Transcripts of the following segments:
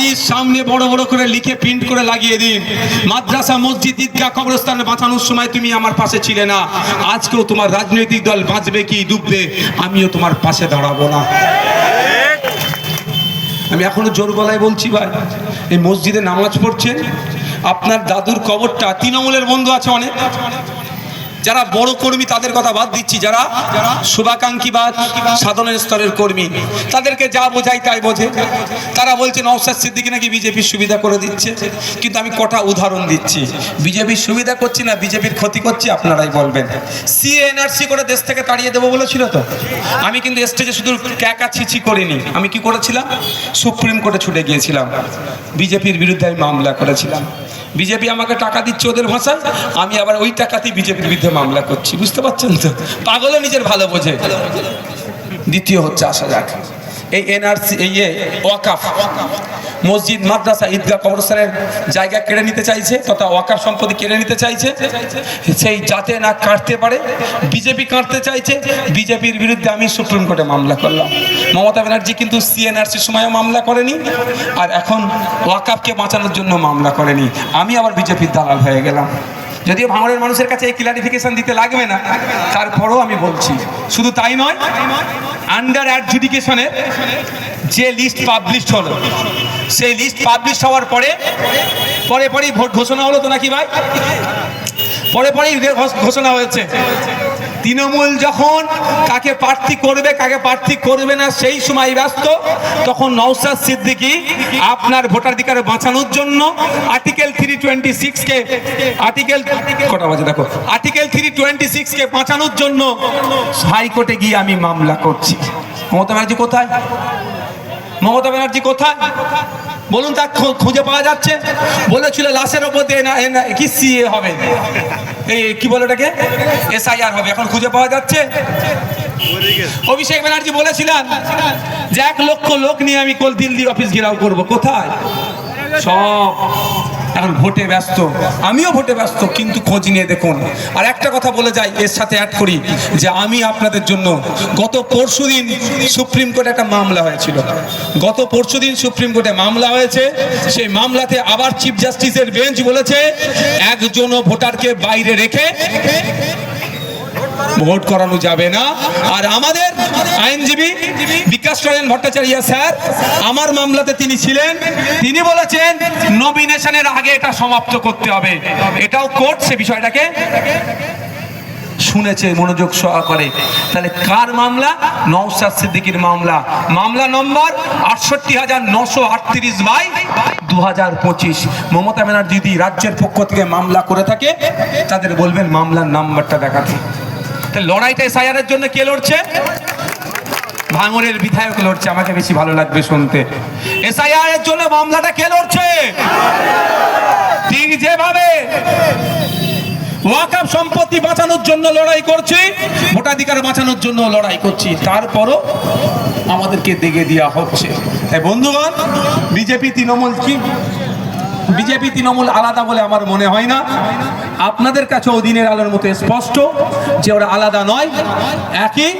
বাড়ির সামনে বড় বড় করে লিখে প্রিন্ট করে লাগিয়ে দিন, মাদ্রাসা মসজিদ ঈদগাহ কবরস্থানে বাঁচানোর সময় তুমি আমার পাশে ছিলে না, আজকেও তোমার রাজনৈতিক দল বাঁচবে কি ডুববে আমিও তোমার পাশে দাঁড়াবো না। আমি এখনো জোর গলায় বলছি ভাই, এই মসজিদে নামাজ পড়ছেন, আপনার দাদুর কবরটা, তৃণমূলের বন্ধু আছে অনেক, যারা বড় কর্মী তাদের কথা বাদ দিচ্ছি, যারা শুভাকাঙ্ক্ষী বা সাধারণ স্তরের কর্মী তাদেরকে যা বোঝাই তাই বোঝে। তারা বলছে নওশাদ সিদ্দিকী নাকি বিজেপির সুবিধা করে দিচ্ছে, কিন্তু আমি কটা উদাহরণ দিচ্ছি। বিজেপির সুবিধা করছি না বিজেপির ক্ষতি করছি আপনারাই বলবেন। সিএনআরসি করে দেশ থেকে তাড়িয়ে দেবো বলেছিল তো, আমি কিন্তু স্টেজে শুধু ক্যাকা ছিছি করিনি, আমি কি করেছিলাম, সুপ্রিম কোর্টে ছুটে গিয়েছিলাম, বিজেপির বিরুদ্ধে আমি মামলা করেছিলাম। বিজেপি আমাকে টাকা দিচ্ছে ওদের ভাষায়, আমি আবার ওই টাকাতেই বিজেপির বিরুদ্ধে মামলা করছি, বুঝতে পারছেন তো? পাগলও নিজের ভালো বোঝে। দ্বিতীয় হচ্ছে আসা যাক এই এনআরসি, এই ওয়াকাফ, মসজিদ মাদ্রাসা ঈদগাহ কবরস্থানের জায়গা কেড়ে নিতে চাইছে তথা ওয়াকাফ সম্পত্তি কেড়ে নিতে চাইছে, সেই যাতে না কাটতে পারে বিজেপি কাটতে চাইছে। বিজেপির বিরুদ্ধে আমি সুপ্রিম কোর্টে মামলা করলাম। মমতা ব্যানার্জি কিন্তু সিএনআরসির সময়ও মামলা করেনি, আর এখন ওয়াকাফকে বাঁচানোর জন্য মামলা করেনি। আমি আবার বিজেপির দালাল হয়ে গেলাম। যদিও ভাঙড়ের মানুষের কাছে এই ক্লারিফিকেশন দিতে লাগবে না, তারপরেও আমি বলছি। শুধু তাই নয়, আন্ডার অ্যাডজুডিকেশনের যে লিস্ট পাবলিশ হলো, সেই লিস্ট পাবলিশ হওয়ার পরেই ভোট ঘোষণা হলো তো নাকি ভাই? পরেই ঘোষণা হয়েছে। তৃণমূল যখন কাকে প্রার্থী করবে কাকে প্রার্থী করবে না সেই সময় ব্যস্ত, তখন নওশাদ সিদ্দিকী আপনার ভোটাধিকার বাঁচানোর জন্য আর্টিকেল 326 কে আর্টিকেল 326 কে বাঁচানোর জন্য হাইকোর্টে গিয়ে আমি মামলা করছি। মমতা ব্যানার্জি কোথায়? মমতা ব্যানার্জি কোথায় বলুন? তা খুঁজে পাওয়া যাচ্ছে? বলেছিল লাশের ওপর দিয়ে কি সিএ হবে, এই কি বলে ওটাকে, এসআইআর হবে, এখন খুঁজে পাওয়া যাচ্ছে? অভিষেক ব্যানার্জি বলেছিলেন যে 1 লক্ষ লোক নিয়ে আমি দিল্লি অফিস ঘেরাও করব, কোথায়? সব এখন ভোটে ব্যস্ত, আমিও ভোটে ব্যস্ত, কিন্তু খোঁজ নিয়ে দেখুন। আর একটা কথা বলে যাই, এর সাথে অ্যাড করি যে আমি আপনাদের জন্য গত পরশুদিন সুপ্রিম কোর্টে একটা মামলা হয়েছিল, গত পরশুদিন সুপ্রিম কোর্টে মামলা হয়েছে। সেই মামলাতে আবার চিফ জাস্টিসের বেঞ্চ বলেছে একজনও ভোটারকে বাইরে রেখে ভোট করানো যাবে না। আর আমাদের আইনজীবী বিকাশ রঞ্জন ভট্টাচার্য স্যার, আমার মামলাতে তিনি ছিলেন, তিনি বলেছেন নমিনেশনের আগে এটা সমাপ্ত করতে হবে। এটাও কোর্ট সে বিষয়টাকে শুনেছে মনোযোগ সহকারে। তাহলে কার মামলা? নওশাদ সিদ্দিকীর মামলা। মামলা নম্বর 68,938/2025। মমতা ব্যানার্জি যদি রাজ্যের পক্ষ থেকে মামলা করে থাকে তাদের বলবেন মামলার নাম্বারটা দেখাতে। লড়াইটা এসআইআর এর জন্য কে লড়ছে? ভাঙড়ের বিধায়ক লড়ছে, আমাকে বেশি ভালো লাগবে শুনতে। এসআইআর এর জন্য মামলাটা কে লড়ছে? ঠিক যেভাবে ওয়াকফ সম্পত্তি বাঁচানোর জন্য লড়াই করছি, ভোটাধিকার বাঁচানোর জন্য লড়াই করছি, তারপরও আমাদেরকে দেগে দেওয়া হচ্ছে। তাই বন্ধুগণ, বিজেপি তৃণমূল আলাদা বলে আমার মনে হয় না। আপনাদের কাছে দিনের আলোর মতো স্পষ্ট যে ওরা আলাদা নয়, একই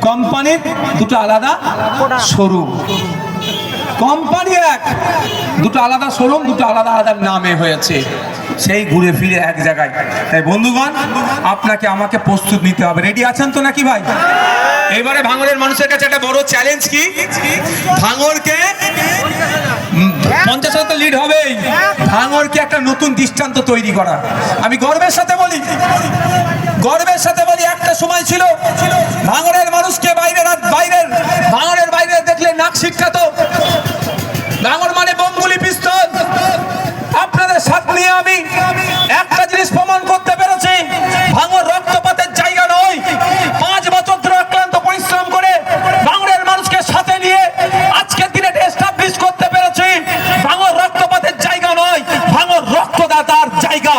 কোম্পানির দুটো আলাদা শোরুম। কোম্পানি এক, দুটো আলাদা শোরুম, দুটো আলাদা আলাদা নামে হয়েছে, সেই ঘুরে ফিরে এক জায়গায়। তাই বন্ধুগণ, আপনাকে আমাকে প্রস্তুত নিতে হবে। রেডি আছেন তো নাকি ভাই? এবারে ভাঙড়ের মানুষের কাছে একটা বড় চ্যালেঞ্জ কি, ভাঙড়কে 50,000 লিড হবেই, ভাঙড়কে একটা নতুন দৃষ্টান্ত তৈরি করা। আমি গর্বের সাথে বলি, একটা সময় ছিল ভাঙড়ের মানুষকে ভাঙড়ের বাইরে দেখলে নাক শিক্ষাত। ভাঙড় মানে বোমগুলি পিস্তল। আপনাদের সাথে নিয়ে আমি একটা জিনিস প্রমাণ করতে পেরেছি, ভাঙড় রক্তপাতের জায়গা নয়। 5 বছর ধরে অক্লান্ত পরিশ্রম করে ভাঙড়ের মানুষকে সাথে নিয়ে আজকের দিনে এস্টাবলিশ করতে পেরেছি ভাঙড় রক্তপাতের জায়গা নয়, ভাঙড় রক্তদাতার জায়গা।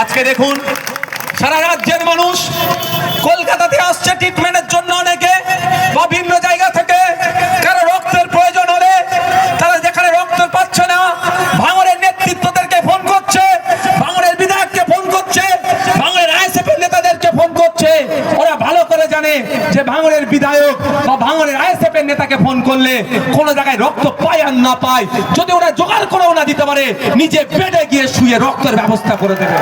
আজকে দেখুন সারা রাজ্যের মানুষ কলকাতাতে আসছে ট্রিটমেন্টের জন্য, অনেকে বা ভিন্ন জায়গা থেকে, কারো করলে কোন জায়গায় রক্ত পায় আর না পায়, যদি ওরা জোগাড় করেও না দিতে পারে, নিজে বেডে গিয়ে শুয়ে রক্তের ব্যবস্থা করে দেবে।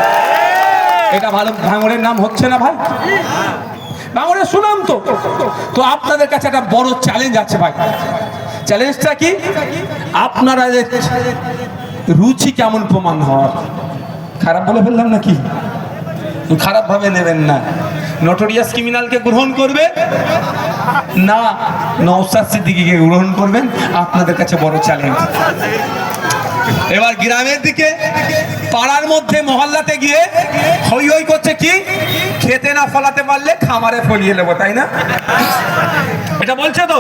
এটা ভালো ভাঙড়ের নাম হচ্ছে না ভাই? ভাঙড়ের সুনাম তো। তো আপনাদের কাছে একটা বড় চ্যালেঞ্জ আছে ভাই। চ্যালেঞ্জটা কি? আপনারা রুচি কেমন প্রমাণ হয়। খারাপ বলে ফেললাম নাকি? খারাপ ভাবে নেবেন না। নটোরিয়াস ক্রিমিনালকে গ্রহণ করবে না নওশাদ সিদ্দিকীকে গ্রহণ করবেন, আপনাদের কাছে বড় চ্যালেঞ্জ। এবার গ্রামের দিকে পাড়ার মধ্যে মহল্লাতে গিয়ে হই হই করছে কি, খেতে না ফলাতে পারলে খামারে ফলিয়ে নেবো, তাই না? এটা বলছে তো।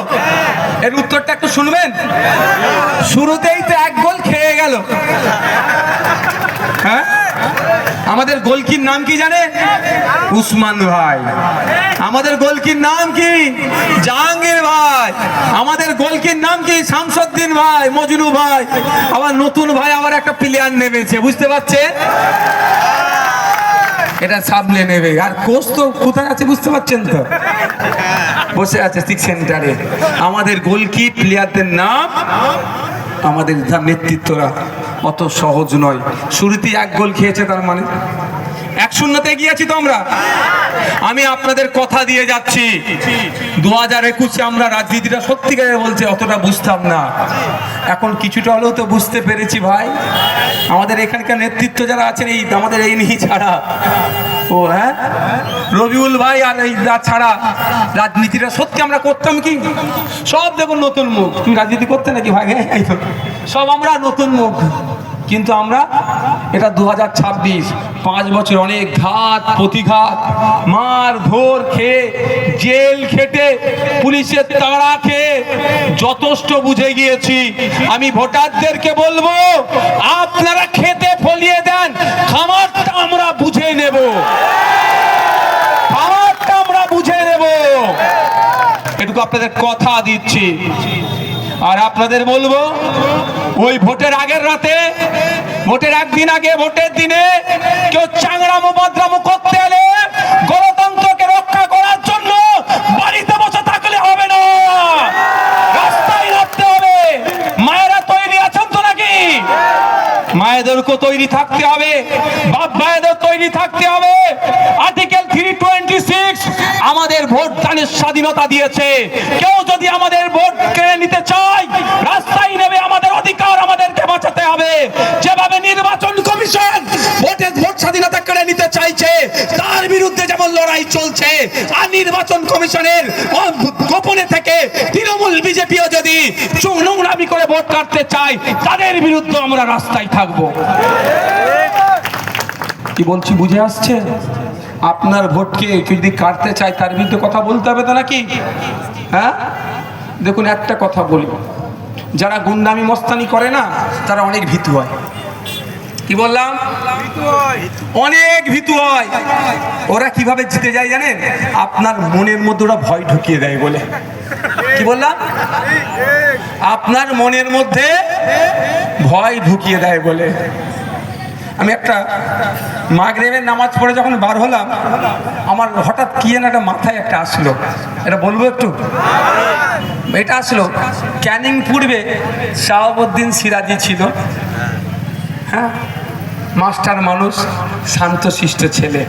এর উত্তরটা একটু শুনবেন। শুরুতেই তো এক গোল খেয়ে গেল। হ্যাঁ, আমাদের গোলকির নাম কি জানে? উসমান ভাই। আমাদের গোলকির নাম কি? জাহাঙ্গীর ভাই। আমাদের গোলকির নাম কি? শামসুদ্দিন ভাই, মজনু ভাই। আবার নতুন ভাই আবার একটা প্লেয়ার নেমেছে, বুঝতে পারছেন? এটা সামলে নেবে। আর কোচ তো কোথায় আছে বুঝতে পারছেন তো? বসে আছে ঠিক সেন্টারে। আমাদের গোলকি প্লেয়ারদের নাম, আমাদের নেতৃত্বরা অত সহজ নয়। শুরুতেই এক গোল খেয়েছে, তার মানে 1-0 গিয়েছি তো আমরা। আমি আপনাদের কথা দিয়ে যাচ্ছি, 2021-এ আমরা রাজনীতিটা সত্যিকারে বলছে অতটা বুঝতাম না, এখন কিছুটা হলেও তো বুঝতে পেরেছি ভাই। আমাদের এখানকার নেতৃত্ব যারা আছেন, এই আমাদের এই নিয়ে ছাড়া, ও হ্যাঁ রবিউল ভাই আর এই ছাড়া রাজনীতিটা সত্যি আমরা করতাম কি? সব দেখুন নতুন মুখ। তুমি রাজনীতি করতে নাকি ভাই? এই তো সব আমরা নতুন মুখ। কিন্তু আমরা এটা 2026, 5 বছর অনেক ঘাত প্রতিঘাত, মার ধর খেয়ে, জেল খেটে, পুলিশের তাড়া খেয়ে যথেষ্ট বুঝে গিয়েছি। আমি ভোটারদেরকে বলবো, আপনারা খেতে ফলিয়ে দেন, খামারটা আমরা বুঝে নেব, খামারটা আমরা বুঝে নেব, এটুকু আপনাদের কথা দিচ্ছি। আর আপনাদের বলবো, ওই ভোটের আগের রাতে, ভোটের একদিন আগে, ভোটের দিনে কেউ চাংড়ামো বদরামো করতে এলে, গণতন্ত্রকে রক্ষা করার জন্য বাড়িতে বসে থাকলে হবে না, রাস্তায় নামতে হবে। মায়েরা তৈরি আছেন তো নাকি? মায়েদেরকে তৈরি থাকতে হবে, বাপ ভাইদের তৈরি থাকতে হবে। আর্টিকেল 326 আমাদের ভোট দানের স্বাধীনতা দিয়েছে। কেউ যদি আমাদের ভোট কেড়ে নিতে চায়, রাস্তায় নেবে, আমাদের অধিকার আমাদেরকে বাঁচাতে হবে। যেভাবে নির্বাচন কমিশন ভোট স্বাধীনতা কেড়ে নিতে চাইছে, তার বিরুদ্ধে যেমন লড়াই চলছে, আর নির্বাচন কমিশনের গোপনে থেকে তৃণমূল বিজেপিও যদি নোংরামি করে ভোট কাটতে চায়, তাদের বিরুদ্ধে আমরা রাস্তায় থাকবো। কি বলছি বুঝে আসছে? আপনার ভোটকে যদি কাটতে চায়, তার বিরুদ্ধে কথা বলতে হবে তো নাকি? হ্যাঁ, দেখুন একটা কথা বলি, যারা গুন্ডামি মস্তানি করে না, তারা অনেক ভীতু হয়। কি বললাম? অনেক ভীতু হয়। ওরা কিভাবে জিতে যায় জানেন? আপনার মনের মধ্যে ওরা ভয় ঢুকিয়ে দেয় বলে। কি বললাম? আপনার মনের মধ্যে ভয় ঢুকিয়ে দেয় বলে। আমি একটা মাগরিবের নামাজ পড়ে যখন বার হলাম, আমার হঠাৎ কি যেন একটা মাথায় একটা আসলো, এটা বলবো একটু। এটা আসলো, ক্যানিং পূর্বে শাহাবুদ্দিন সিরাজি ছিল, হ্যাঁ, মাস্টার মানুষ, শান্তশিষ্ট ছেলে।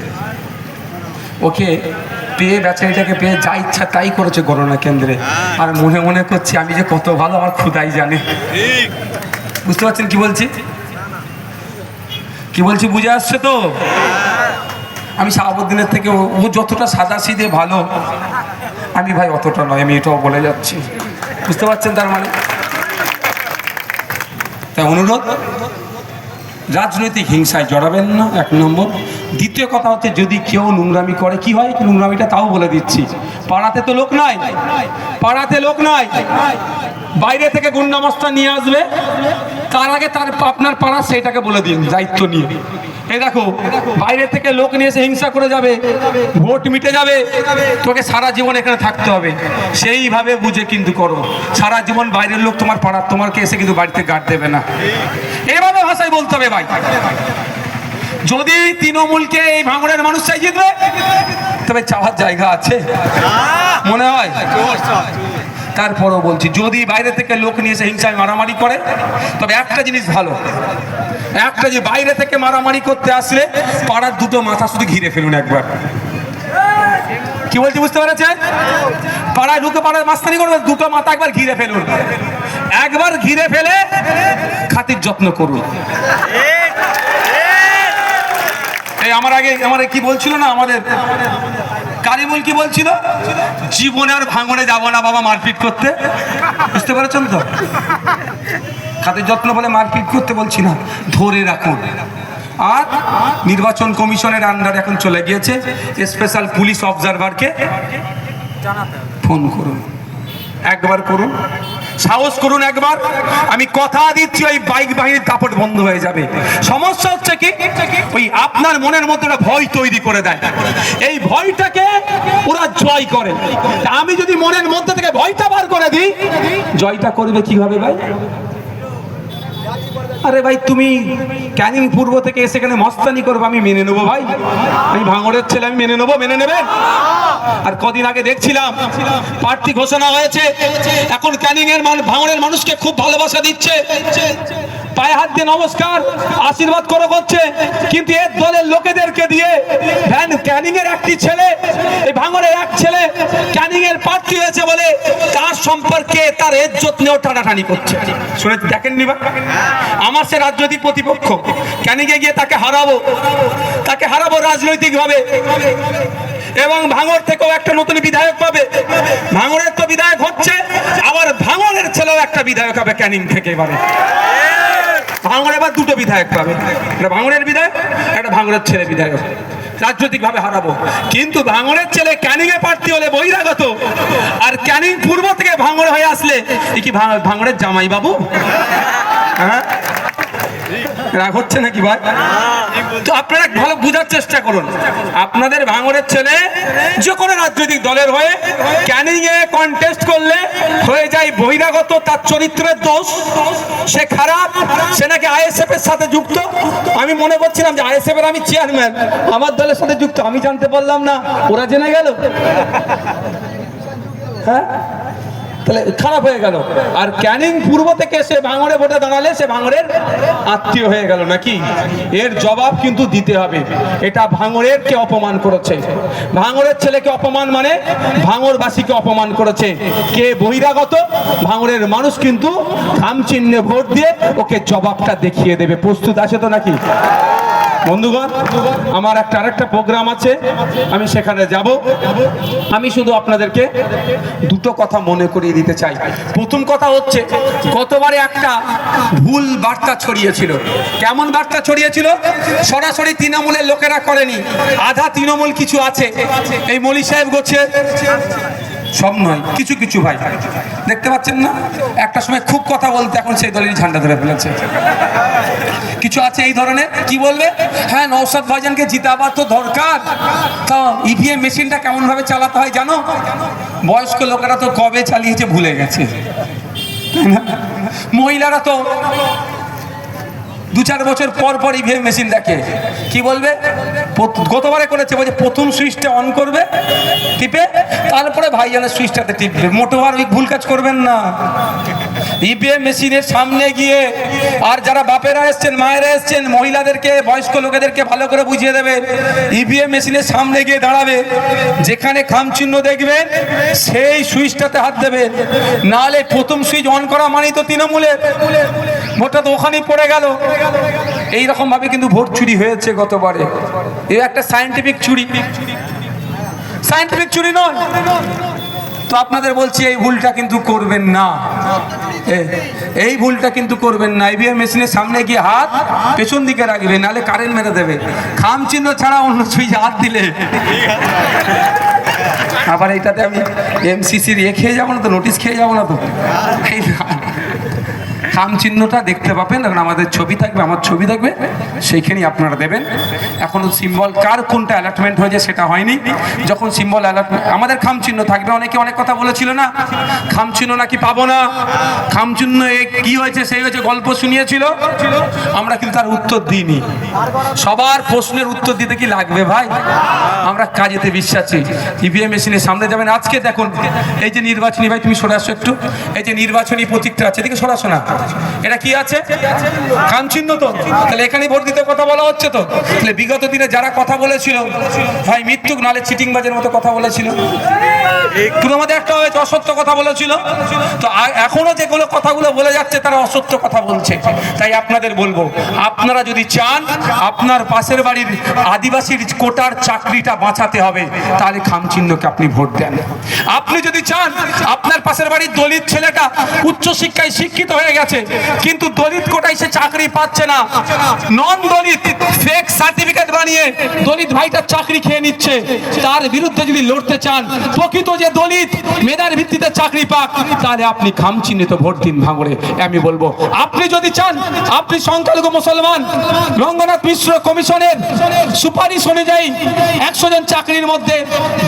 ওকে পেয়ে, বেচারিটাকে পেয়ে যা ইচ্ছা তাই করেছে গণনা কেন্দ্রে। আর মনে মনে করছি, আমি যে কত ভালো আমার খুদাই জানে। বুঝতে পারছেন কি বলছি? কি বলছি বুঝে আসছে তো? আমি শাহাবুদ্দিনের থেকে ও যতটা সাদা সিধে ভালো, আমি ভাই অতটা নয়, আমি এটাও বলে যাচ্ছি। বুঝতে পারছেন তার মানে? তাই অনুরোধ, রাজনৈতিক হিংসায় জড়াবেন না, 1 নম্বর। দ্বিতীয় কথা হচ্ছে, যদি কেউ নোংরামি করে, কি হয় নোংরামিটা তাও বলে দিচ্ছি। পাড়াতে তো লোক নাই, পাড়াতে লোক নাই, বাইরে থেকে গুন্ডামস্তা নিয়ে আসবে, তার আগে তার আপনার পাড়া সেইটাকে বলে দিন দায়িত্ব নিয়ে। এই দেখো, বাইরে থেকে লোক নিয়ে এসে হিংসা করে যাবে, ভোট মিটে যাবে, তোকে সারা জীবন এখানে থাকতে হবে, সেইভাবে বুঝে কিন্তু করো। সারা জীবন বাইরের লোক তোমার পাড়ার, তোমাকে এসে কিন্তু বাড়িতে গার্ড দেবে না, এইভাবে ভাষায় বলতে হবে ভাই। যদি তৃণমূলকে এই ভাঙড়ের মানুষ চাই জিতবে, তবে চাওয়ার জায়গা আছে মনে হয়। তারপরও বলছি, যদি বাইরে থেকে লোক নিয়ে এসে হিংসায় মারামারি করে, তবে একটা জিনিস ভালো, একটা যে বাইরে থেকে মারামারি করতে আসলে পাড়ার দুটো মাথা শুধু ঘিরে ফেলুন একবার। কি বলছি বুঝতে পেরেছেন? পাড়ায় ঢুকে পাড়ায় মাস্তানি করবে, দুটো মাথা একবার ঘিরে ফেলুন, একবার ঘিরে ফেলে খাতির যত্ন করুন। এই আমার আগে কি বলছিল না, আমাদের কারিমুল কি বলছিল, জীবনে আর ভাঙনে যাব না বাবা মারপিট করতে। বুঝতে পেরেছেন তো? খাতির যত্ন বলে মারপিট করতে বলছি না, ধরে রাখুন। আর নির্বাচন কমিশনের আন্ডার এখন চলে গিয়েছে, স্পেশাল পুলিশ অবজারভারকে ফোন করুন, একবার করুন, সাহস করুন একবার। আমি কথা দিচ্ছি, ওই বাইক বাহিনীর কাপড় বন্ধ হয়ে যাবে। সমস্যা হচ্ছে কি, ওই আপনার মনের মধ্যে একটা ভয় তৈরি করে দেয়, এই ভয়টাকে ওরা জয় করে। আমি যদি মনের মধ্যে থেকে ভয়টা বার করে দিই, জয়টা করবে কিভাবে ভাই? আরে ভাই, তুমি ক্যানিং পূর্ব থেকে এসে এখানে মস্তানি করবো, আমি মেনে নেবো ভাই, আমি ভাঙড়ের ছেলে, আমি মেনে নেবো, মেনে নেবে? আর কদিন আগে দেখছিলাম প্রার্থী ঘোষণা হয়েছে, এখন ক্যানিং এর ভাঙড়ের মানুষকে খুব ভালোবাসা দিচ্ছে, পায়ে হাত দিয়ে নমস্কার আশীর্বাদ করছে, কিন্তু এর দলের লোকেদেরকে দিয়ে ক্যানিং এর একটি ছেলে, এই ভাঙড়ের এক ছেলে ক্যানিং এর প্রার্থী হয়েছে বলে তার সম্পর্কে তার ইজ্জত নিয়েও টানাটানি করছে। শুনে দেখেননি বা? আমার সে রাজনৈতিক প্রতিপক্ষ, ক্যানিং এ গিয়ে তাকে হারাবো রাজনৈতিক ভাবে, এবং ভাঙড় থেকেও একটা নতুন বিধায়ক পাবে। ভাঙড়ের তো বিধায়ক হচ্ছে, আবার ভাঙড়ের ছেলেও একটা বিধায়ক হবে ক্যানিং থেকে। এবারে ভাঙড় এবার দুটো বিধায়ক পাবে, একটা ভাঙড়ের বিধায়ক, একটা ভাঙড়ের ছেলে বিধায়ক। রাজনৈতিক ভাবে হারাবো, কিন্তু ভাঙড়ের ছেলে ক্যানিং এ প্রার্থী হলে বহিরাগত, আর ক্যানিং পূর্ব থেকে ভাঙড় হয়ে আসলে কি ভাঙড়ের জামাই বাবু? হ্যাঁ, রাগ হচ্ছে নাকি ভাই? তো আপনারা ভালো বুঝার চেষ্টা করুন, আপনাদের ভাঙড়ের ছেলে যে কোনো রাজনৈতিক দলের হয়ে ক্যানিং এ কন্টেস্ট করলে হয়ে যায় বহিরাগত, তার চরিত্রের দোষ, সে খারাপ, সে নাকি আইএসএফ এর সাথে যুক্ত। আমি মনে করছিলাম যে আইএসএফ এর আমি চেয়ারম্যান, আমার দলের সাথে যুক্ত, আমি জানতে পারলাম না, ওরা জেনে গেল। হ্যাঁ, তাহলে খারাপ হয়ে গেল। আর ক্যানিং পূর্ব থেকে সে ভাঙড়ে ভোটে দাঁড়ালে সে ভাঙড়ের আত্মীয় হয়ে গেল নাকি? এর জবাব কিন্তু দিতে হবে। এটা ভাঙড়ের কে অপমান করেছে, ভাঙড়ের ছেলেকে অপমান মানে ভাঙড়বাসীকে অপমান করেছে। কে বহিরাগত, ভাঙড়ের মানুষ কিন্তু খাম চিহ্নে ভোট দিয়ে ওকে জবাবটা দেখিয়ে দেবে। প্রস্তুত আছে তো নাকি বন্ধুগণ? আমার আরেকটা প্রোগ্রাম আছে, আমি সেখানে যাব। আমি শুধু আপনাদেরকে দুটো কথা মনে করিয়ে দিতে চাই। প্রথম কথা হচ্ছে, গতবারে একটা ভুল বার্তা ছড়িয়েছিল। কেমন বার্তা ছড়িয়েছিল? সরাসরি তৃণমূলের লোকেরা করেনি, আধা তৃণমূল কিছু আছে, এই মলি সাহেব গোছে, সব নয়, কিছু কিছু ভাই দেখতে পাচ্ছেন না, একটা সময় খুব কথা বলতে, এখন সেই দলেরই ঝান্ডা ধরে ফেলেছে। কিছু আছে এই ধরনের, কি বলবে, হ্যাঁ নওশাদ ভাইজানকে জিতাবার তো দরকার, তা ইভিএম মেশিনটা কেমন ভাবে চালাতে হয় জানো? বয়স্ক লোকেরা তো কবে চালিয়েছে ভুলে গেছে, মহিলারা তো 2-4 বছর পর পর ইভিএম মেশিন দেখে। কি বলবে? গতবারে করেছে, বলছে প্রথম সুইচটা অন করবে টিপে, তারপরে ভাইজানের সুইচটাতে টিপবে। মোটোবার ওই ভুল কাজ করবেন না। ইভিএম মেশিনের সামনে গিয়ে, আর যারা বাপেরা এসছেন, মায়েরা এসছেন, মহিলাদেরকে, বয়স্ক লোকেদেরকে ভালো করে বুঝিয়ে দেবে, ইভিএম মেশিনের সামনে গিয়ে দাঁড়াবে, যেখানে খাম চিহ্ন দেখবেন সেই সুইচটাতে হাত দেবে, নাহলে প্রথম সুইচ অন করা মানেই তো তৃণমূলের ভোটটা তো ওখানেই পড়ে গেল। এইরকম ভাবে কিন্তু ভোট চুরি হয়েছে গতবারে। এই একটা সায়েন্টিফিক চুরি নয়। তো আপনাদের বলছি, এই ভুলটা কিন্তু করবেন না, এই ভুলটা কিন্তু করবেন না। ইভিএম মেশিনের সামনে গিয়ে হাত পেছন দিকে রাখবে, নাহলে কারেন্ট মেরে দেবে। খাম চিহ্ন ছাড়া অন্য সুইচে হাত দিলে আবার এইটাতে আমি এমসিসির খেয়ে যাবো না তো, নোটিশ খেয়ে যাবো না তো। খাম চিহ্নটা দেখতে পাবেন, কারণ আমাদের ছবি থাকবে, আমার ছবি থাকবে, সেইখানেই আপনারা দেবেন। এখনো সিম্বল কার কোনটা অ্যালার্টমেন্ট হয়েছে সেটা হয়নি। যখন সিম্বল অ্যালার্টমেন্ট, আমাদের খাম চিহ্ন থাকবে। অনেকে অনেক কথা বলেছিল না, খাম চিহ্ন নাকি পাবো না, খাম চিহ্ন কি হয়েছে সেই হয়েছে, গল্প শুনিয়েছিল। আমরা কিন্তু তার উত্তর দিইনি। সবার প্রশ্নের উত্তর দিতে কি লাগবে ভাই? আমরা কাজেতে বিশ্বাসী। ইভিএম মেশিনের সামনে যাবেন। আজকে দেখুন এই যে নির্বাচনী, ভাই তুমি সরে আসো একটু, এই যে নির্বাচনী প্রতীকটা আছে, এদিকে সরে আসো না, এটা কি আছে? খামচিহ্ন তো, তাহলে এখানে ভোট দিতে কথা বলা হচ্ছে তো। তাহলে বিগত দিনে যারা কথা বলেছিল ভাই মৃত্যুক নালে চিটিংবাজের মতো কথা বলেছিল, তোমাদের একটা হয়েছে অসত্য কথা বলেছিল, তো এখনো যেগুলো কথাগুলো বলে যাচ্ছে তারা অসত্য কথা বলছে। তাই আপনাদের বলবো, আপনারা যদি চান আপনার পাশের বাড়ির আদিবাসীর কোটার চাকরিটা বাঁচাতে হবে, তাহলে খামচিহ্নকে আপনি ভোট দেন। আপনি যদি চান আপনার পাশের বাড়ির দলিত ছেলেটা উচ্চশিক্ষায় শিক্ষিত হয়ে গেছে কিন্তু দলিত কোটায় সে চাকরি পাচ্ছে না, নন দলিত ফেক সার্টিফিকেট বানিয়ে দলিত ভাইটার চাকরি খেয়ে নিচ্ছে, তার বিরুদ্ধে যদি লড়তে চান, প্রকৃত যে দলিত মেধার ভিত্তিতে চাকরি পাক, তাহলে আপনি খামচিহ্নিত ভোট দিন ভাঙড়ে। আমি বলবো আপনি যদি চান আপনি সংখ্যালঘু মুসলমান, রঙ্গনাথ মিশ্র কমিশনের সুপারিশ অনুযায়ী 100 জন চাকরির মধ্যে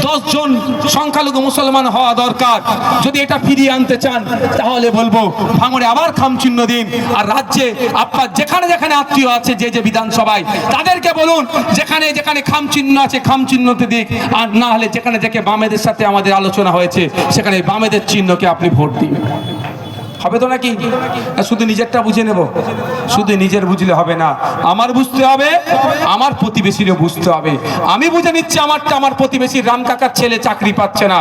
10 জন সংখ্যালঘু মুসলমান হওয়া দরকার। যদি এটা ফিরিয়ে আনতে চান তাহলে বলবো ভাঙড়ে আবার খামচিহ্ন দিন। আর রাজ্যে আপনার যেখানে যেখানে আত্মীয় আছে, যে যে বিধানসভায়, তাদেরকে বলুন যেখানে যেখানে খামচিহ্ন আছে খামচিহ্নতে দিক, আর না হলে যেখানে যেখানে বামেদের সাথে আমাদের আলোচনা হয়েছে সেখানে বামেদের চিহ্নকে আপনি ভোট দিন। হবে তো নাকি? শুধু নিজেরটা বুঝে নেব? শুধু নিজের বুঝলে হবে না, আমার বুঝতে হবে, আমার প্রতিবেশীরও বুঝতে হবে। আমি বুঝে নিচ্ছি আমারটা, আমার প্রতিবেশীর রাম কাকার ছেলে চাকরি পাচ্ছে না,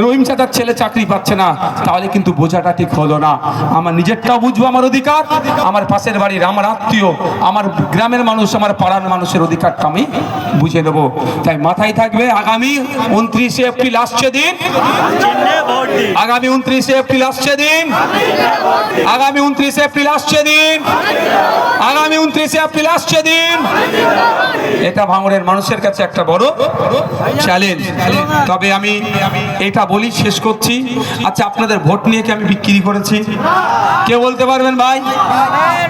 রহিম চাচার ছেলে চাকরি পাচ্ছে না, তাহলে কিন্তু বোঝাটা ঠিক হলো না। আমার নিজেরটাও বুঝবো, আমার অধিকার, আমার পাশের বাড়ির, আমার আত্মীয়, আমার গ্রামের মানুষ, আমার পাড়ার মানুষের অধিকারটা আমি বুঝে নেব। তাই মাথায় থাকবে, আগামী 29শে এপ্রিল আসছে দিন, আগামী 29শে এপ্রিল আসছে দিন, আগামী 29শে এপ্রিল আসছে দিন, আগামী 29শে এপ্রিল আসছে দিন। এটা ভাঙড়ের মানুষের কাছে একটা বড় চ্যালেঞ্জ। তবে আমি এটা বলি, শেষ করছি। আচ্ছা, আপনাদের ভোট নিয়ে কি আমি বিক্রি করেছি? কে বলতে পারবেন ভাই?